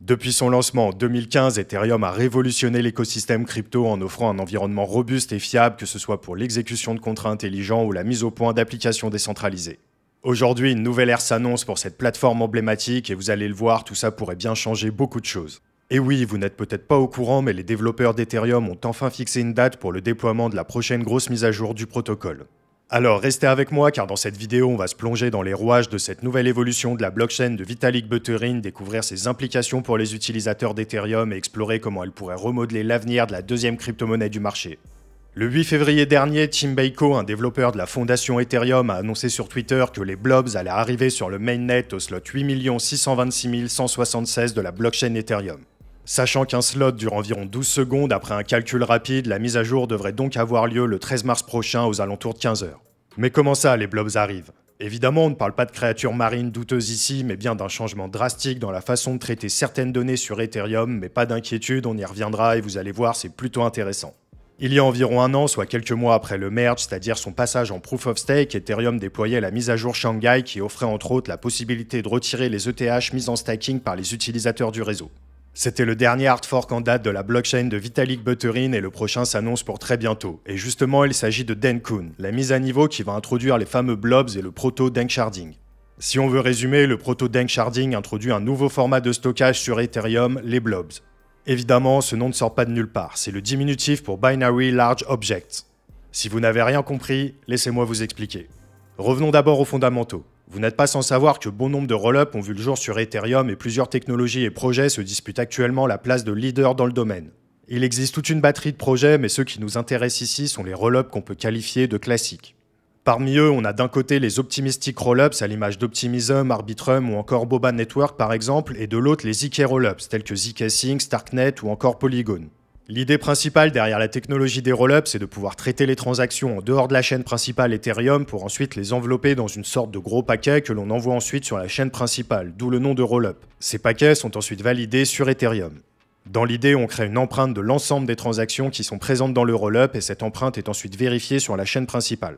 Depuis son lancement en 2015, Ethereum a révolutionné l'écosystème crypto en offrant un environnement robuste et fiable, que ce soit pour l'exécution de contrats intelligents ou la mise au point d'applications décentralisées. Aujourd'hui, une nouvelle ère s'annonce pour cette plateforme emblématique et vous allez le voir, tout ça pourrait bien changer beaucoup de choses. Et oui, vous n'êtes peut-être pas au courant, mais les développeurs d'Ethereum ont enfin fixé une date pour le déploiement de la prochaine grosse mise à jour du protocole. Alors restez avec moi car dans cette vidéo on va se plonger dans les rouages de cette nouvelle évolution de la blockchain de Vitalik Buterin, découvrir ses implications pour les utilisateurs d'Ethereum et explorer comment elle pourrait remodeler l'avenir de la deuxième crypto-monnaie du marché. Le 8 février dernier, Tim Beiko, un développeur de la fondation Ethereum, a annoncé sur Twitter que les blobs allaient arriver sur le mainnet au slot 8 626 176 de la blockchain Ethereum. Sachant qu'un slot dure environ 12 secondes, après un calcul rapide, la mise à jour devrait donc avoir lieu le 13 mars prochain aux alentours de 15h. Mais comment ça, les blobs arrivent? Évidemment, on ne parle pas de créatures marines douteuses ici, mais bien d'un changement drastique dans la façon de traiter certaines données sur Ethereum, mais pas d'inquiétude, on y reviendra et vous allez voir, c'est plutôt intéressant. Il y a environ un an, soit quelques mois après le merge, c'est-à-dire son passage en Proof of Stake, Ethereum déployait la mise à jour Shanghai qui offrait entre autres la possibilité de retirer les ETH mis en staking par les utilisateurs du réseau. C'était le dernier hard fork en date de la blockchain de Vitalik Buterin et le prochain s'annonce pour très bientôt. Et justement, il s'agit de Dencun, la mise à niveau qui va introduire les fameux blobs et le proto-Danksharding. Si on veut résumer, le proto-Danksharding introduit un nouveau format de stockage sur Ethereum, les blobs. Évidemment, ce nom ne sort pas de nulle part, c'est le diminutif pour Binary Large Object. Si vous n'avez rien compris, laissez-moi vous expliquer. Revenons d'abord aux fondamentaux. Vous n'êtes pas sans savoir que bon nombre de roll-ups ont vu le jour sur Ethereum et plusieurs technologies et projets se disputent actuellement la place de leader dans le domaine. Il existe toute une batterie de projets, mais ceux qui nous intéressent ici sont les roll-ups qu'on peut qualifier de classiques. Parmi eux, on a d'un côté les optimistic roll-ups à l'image d'Optimism, Arbitrum ou encore Boba Network par exemple, et de l'autre les ZK roll-ups tels que ZK Sync, Starknet ou encore Polygon. L'idée principale derrière la technologie des roll-ups, c'est de pouvoir traiter les transactions en dehors de la chaîne principale Ethereum pour ensuite les envelopper dans une sorte de gros paquet que l'on envoie ensuite sur la chaîne principale, d'où le nom de roll-up. Ces paquets sont ensuite validés sur Ethereum. Dans l'idée, on crée une empreinte de l'ensemble des transactions qui sont présentes dans le roll-up et cette empreinte est ensuite vérifiée sur la chaîne principale.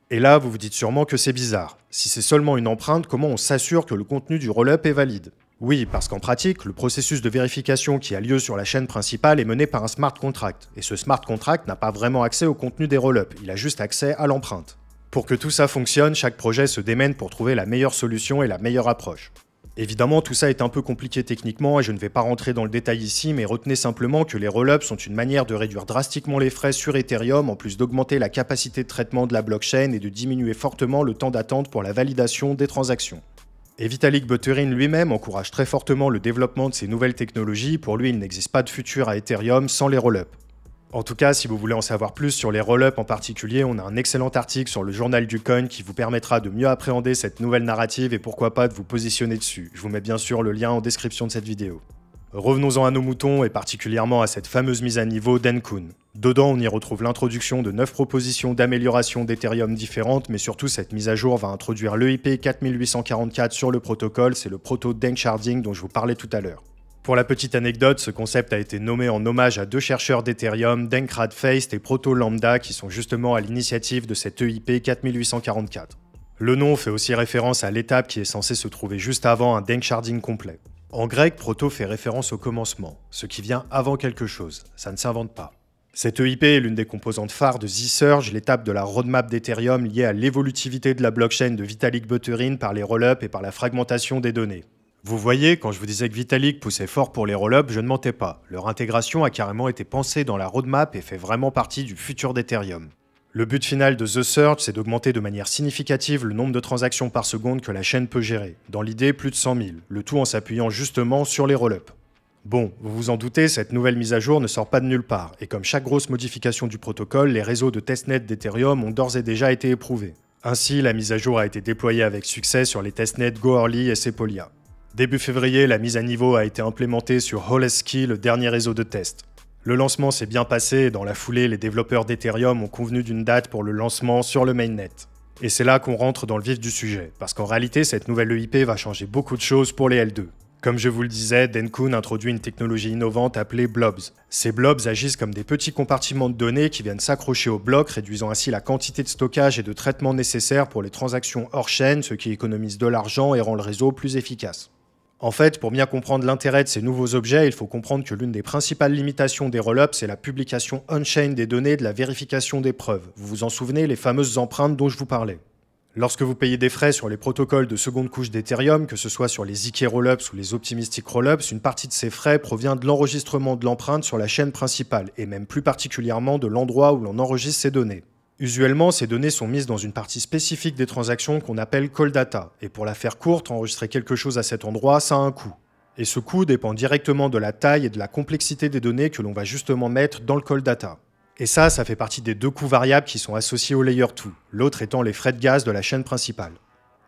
Et là, vous vous dites sûrement que c'est bizarre. Si c'est seulement une empreinte, comment on s'assure que le contenu du roll-up est valide ? Oui, parce qu'en pratique, le processus de vérification qui a lieu sur la chaîne principale est mené par un smart contract. Et ce smart contract n'a pas vraiment accès au contenu des roll-ups, il a juste accès à l'empreinte. Pour que tout ça fonctionne, chaque projet se démène pour trouver la meilleure solution et la meilleure approche. Évidemment, tout ça est un peu compliqué techniquement et je ne vais pas rentrer dans le détail ici, mais retenez simplement que les roll-ups sont une manière de réduire drastiquement les frais sur Ethereum en plus d'augmenter la capacité de traitement de la blockchain et de diminuer fortement le temps d'attente pour la validation des transactions. Et Vitalik Buterin lui-même encourage très fortement le développement de ces nouvelles technologies. Pour lui, il n'existe pas de futur à Ethereum sans les roll-ups. En tout cas, si vous voulez en savoir plus sur les roll-ups en particulier, on a un excellent article sur le journal du coin qui vous permettra de mieux appréhender cette nouvelle narrative et pourquoi pas de vous positionner dessus. Je vous mets bien sûr le lien en description de cette vidéo. Revenons-en à nos moutons et particulièrement à cette fameuse mise à niveau Dencun. Dedans, on y retrouve l'introduction de 9 propositions d'amélioration d'Ethereum différentes, mais surtout cette mise à jour va introduire l'EIP 4844 sur le protocole, c'est le proto-Danksharding dont je vous parlais tout à l'heure. Pour la petite anecdote, ce concept a été nommé en hommage à deux chercheurs d'Ethereum, Dankradfeist et Proto Lambda, qui sont justement à l'initiative de cette EIP 4844. Le nom fait aussi référence à l'étape qui est censée se trouver juste avant un Danksharding complet. En grec, proto fait référence au commencement, ce qui vient avant quelque chose, ça ne s'invente pas. Cette EIP est l'une des composantes phares de zSurge, l'étape de la roadmap d'Ethereum liée à l'évolutivité de la blockchain de Vitalik Buterin par les roll-ups et par la fragmentation des données. Vous voyez, quand je vous disais que Vitalik poussait fort pour les roll-ups, je ne mentais pas. Leur intégration a carrément été pensée dans la roadmap et fait vraiment partie du futur d'Ethereum. Le but final de zSurge, c'est d'augmenter de manière significative le nombre de transactions par seconde que la chaîne peut gérer. Dans l'idée, plus de 100 000, le tout en s'appuyant justement sur les roll-ups. Bon, vous vous en doutez, cette nouvelle mise à jour ne sort pas de nulle part, et comme chaque grosse modification du protocole, les réseaux de testnet d'Ethereum ont d'ores et déjà été éprouvés. Ainsi, la mise à jour a été déployée avec succès sur les testnets Goerli et Sepolia. Début février, la mise à niveau a été implémentée sur Holesky, le dernier réseau de test. Le lancement s'est bien passé et dans la foulée, les développeurs d'Ethereum ont convenu d'une date pour le lancement sur le mainnet. Et c'est là qu'on rentre dans le vif du sujet, parce qu'en réalité, cette nouvelle EIP va changer beaucoup de choses pour les L2. Comme je vous le disais, Dencun introduit une technologie innovante appelée blobs. Ces blobs agissent comme des petits compartiments de données qui viennent s'accrocher aux blocs, réduisant ainsi la quantité de stockage et de traitement nécessaires pour les transactions hors chaîne, ce qui économise de l'argent et rend le réseau plus efficace. En fait, pour bien comprendre l'intérêt de ces nouveaux objets, il faut comprendre que l'une des principales limitations des rollups, c'est la publication on-chain des données de la vérification des preuves. Vous vous en souvenez, les fameuses empreintes dont je vous parlais. Lorsque vous payez des frais sur les protocoles de seconde couche d'Ethereum, que ce soit sur les ZK Rollups ou les Optimistic Rollups, une partie de ces frais provient de l'enregistrement de l'empreinte sur la chaîne principale, et même plus particulièrement de l'endroit où l'on enregistre ces données. Usuellement, ces données sont mises dans une partie spécifique des transactions qu'on appelle call data, et pour la faire courte, enregistrer quelque chose à cet endroit, ça a un coût. Et ce coût dépend directement de la taille et de la complexité des données que l'on va justement mettre dans le call data. Et ça fait partie des deux coûts variables qui sont associés au Layer 2, l'autre étant les frais de gaz de la chaîne principale.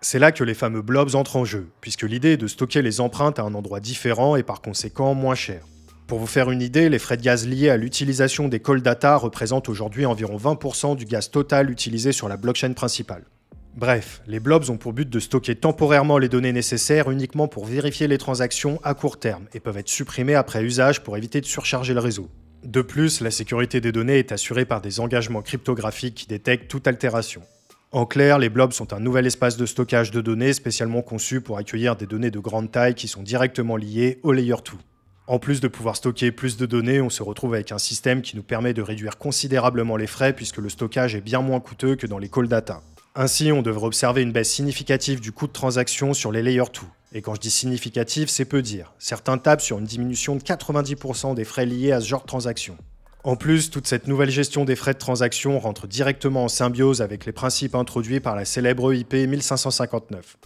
C'est là que les fameux blobs entrent en jeu, puisque l'idée est de stocker les empreintes à un endroit différent et par conséquent moins cher. Pour vous faire une idée, les frais de gaz liés à l'utilisation des call data représentent aujourd'hui environ 20% du gaz total utilisé sur la blockchain principale. Bref, les blobs ont pour but de stocker temporairement les données nécessaires uniquement pour vérifier les transactions à court terme et peuvent être supprimés après usage pour éviter de surcharger le réseau. De plus, la sécurité des données est assurée par des engagements cryptographiques qui détectent toute altération. En clair, les blobs sont un nouvel espace de stockage de données spécialement conçu pour accueillir des données de grande taille qui sont directement liées au Layer 2. En plus de pouvoir stocker plus de données, on se retrouve avec un système qui nous permet de réduire considérablement les frais puisque le stockage est bien moins coûteux que dans les call data. Ainsi, on devrait observer une baisse significative du coût de transaction sur les Layer 2. Et quand je dis significatif, c'est peu dire. Certains tablent sur une diminution de 90% des frais liés à ce genre de transaction. En plus, toute cette nouvelle gestion des frais de transaction rentre directement en symbiose avec les principes introduits par la célèbre EIP 1559.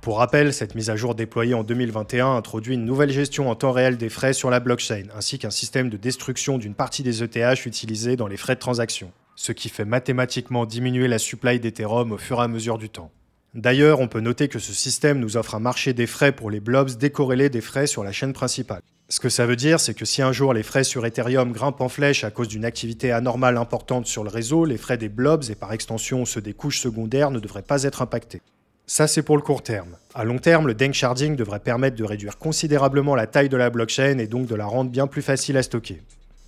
Pour rappel, cette mise à jour déployée en 2021 introduit une nouvelle gestion en temps réel des frais sur la blockchain, ainsi qu'un système de destruction d'une partie des ETH utilisés dans les frais de transaction, ce qui fait mathématiquement diminuer la supply d'Ethereum au fur et à mesure du temps. D'ailleurs, on peut noter que ce système nous offre un marché des frais pour les blobs décorrélés des frais sur la chaîne principale. Ce que ça veut dire, c'est que si un jour les frais sur Ethereum grimpent en flèche à cause d'une activité anormale importante sur le réseau, les frais des blobs et par extension ceux des couches secondaires ne devraient pas être impactés. Ça, c'est pour le court terme. À long terme, le danksharding devrait permettre de réduire considérablement la taille de la blockchain et donc de la rendre bien plus facile à stocker.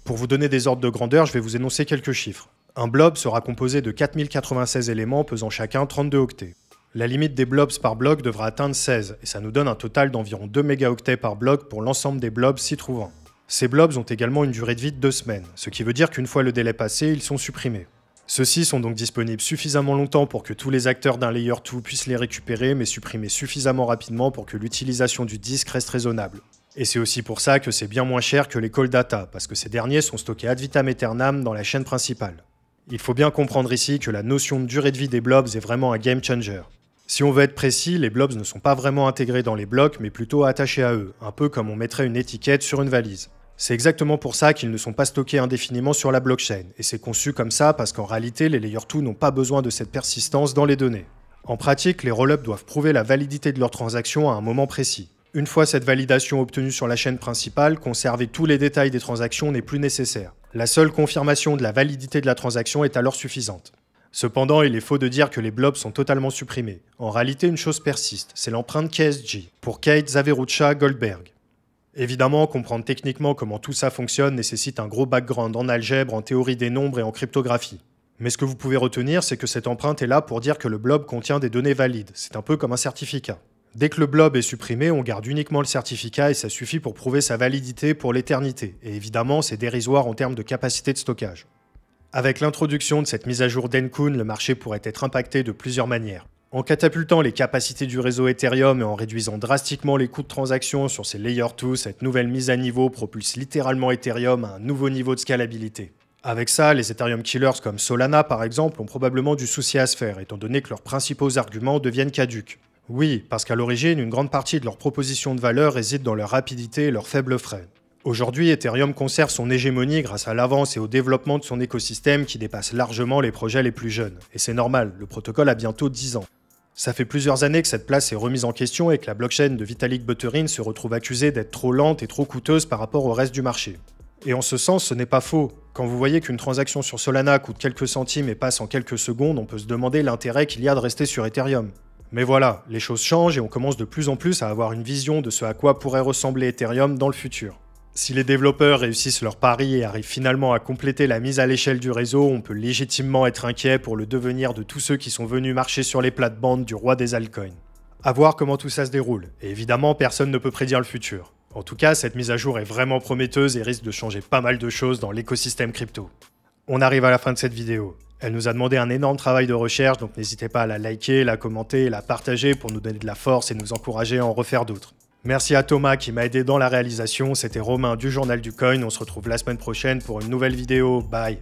Pour vous donner des ordres de grandeur, je vais vous énoncer quelques chiffres. Un blob sera composé de 4096 éléments pesant chacun 32 octets. La limite des blobs par bloc devra atteindre 16, et ça nous donne un total d'environ 2 mégaoctets par bloc pour l'ensemble des blobs s'y trouvant. Ces blobs ont également une durée de vie de 2 semaines, ce qui veut dire qu'une fois le délai passé, ils sont supprimés. Ceux-ci sont donc disponibles suffisamment longtemps pour que tous les acteurs d'un Layer 2 puissent les récupérer, mais supprimés suffisamment rapidement pour que l'utilisation du disque reste raisonnable. Et c'est aussi pour ça que c'est bien moins cher que les call data, parce que ces derniers sont stockés ad vitam aeternam dans la chaîne principale. Il faut bien comprendre ici que la notion de durée de vie des blobs est vraiment un game changer. Si on veut être précis, les blobs ne sont pas vraiment intégrés dans les blocs, mais plutôt attachés à eux, un peu comme on mettrait une étiquette sur une valise. C'est exactement pour ça qu'ils ne sont pas stockés indéfiniment sur la blockchain, et c'est conçu comme ça parce qu'en réalité, les Layer 2 n'ont pas besoin de cette persistance dans les données. En pratique, les rollups doivent prouver la validité de leurs transactions à un moment précis. Une fois cette validation obtenue sur la chaîne principale, conserver tous les détails des transactions n'est plus nécessaire. La seule confirmation de la validité de la transaction est alors suffisante. Cependant, il est faux de dire que les blobs sont totalement supprimés. En réalité, une chose persiste, c'est l'empreinte KSG, pour Kate Zaverucha Goldberg. Évidemment, comprendre techniquement comment tout ça fonctionne nécessite un gros background en algèbre, en théorie des nombres et en cryptographie. Mais ce que vous pouvez retenir, c'est que cette empreinte est là pour dire que le blob contient des données valides. C'est un peu comme un certificat. Dès que le blob est supprimé, on garde uniquement le certificat et ça suffit pour prouver sa validité pour l'éternité. Et évidemment, c'est dérisoire en termes de capacité de stockage. Avec l'introduction de cette mise à jour Dencun, le marché pourrait être impacté de plusieurs manières. En catapultant les capacités du réseau Ethereum et en réduisant drastiquement les coûts de transaction sur ces Layer 2, cette nouvelle mise à niveau propulse littéralement Ethereum à un nouveau niveau de scalabilité. Avec ça, les Ethereum killers comme Solana par exemple ont probablement du souci à se faire, étant donné que leurs principaux arguments deviennent caducs. Oui, parce qu'à l'origine, une grande partie de leur proposition de valeur réside dans leur rapidité et leurs faibles frais. Aujourd'hui, Ethereum conserve son hégémonie grâce à l'avance et au développement de son écosystème qui dépasse largement les projets les plus jeunes. Et c'est normal, le protocole a bientôt 10 ans. Ça fait plusieurs années que cette place est remise en question et que la blockchain de Vitalik Buterin se retrouve accusée d'être trop lente et trop coûteuse par rapport au reste du marché. Et en ce sens, ce n'est pas faux. Quand vous voyez qu'une transaction sur Solana coûte quelques centimes et passe en quelques secondes, on peut se demander l'intérêt qu'il y a de rester sur Ethereum. Mais voilà, les choses changent et on commence de plus en plus à avoir une vision de ce à quoi pourrait ressembler Ethereum dans le futur. Si les développeurs réussissent leur pari et arrivent finalement à compléter la mise à l'échelle du réseau, on peut légitimement être inquiet pour le devenir de tous ceux qui sont venus marcher sur les plates-bandes du roi des altcoins. À voir comment tout ça se déroule, et évidemment personne ne peut prédire le futur. En tout cas, cette mise à jour est vraiment prometteuse et risque de changer pas mal de choses dans l'écosystème crypto. On arrive à la fin de cette vidéo. Elle nous a demandé un énorme travail de recherche, donc n'hésitez pas à la liker, la commenter et la partager pour nous donner de la force et nous encourager à en refaire d'autres. Merci à Thomas qui m'a aidé dans la réalisation, c'était Romain du Journal du Coin, on se retrouve la semaine prochaine pour une nouvelle vidéo, bye.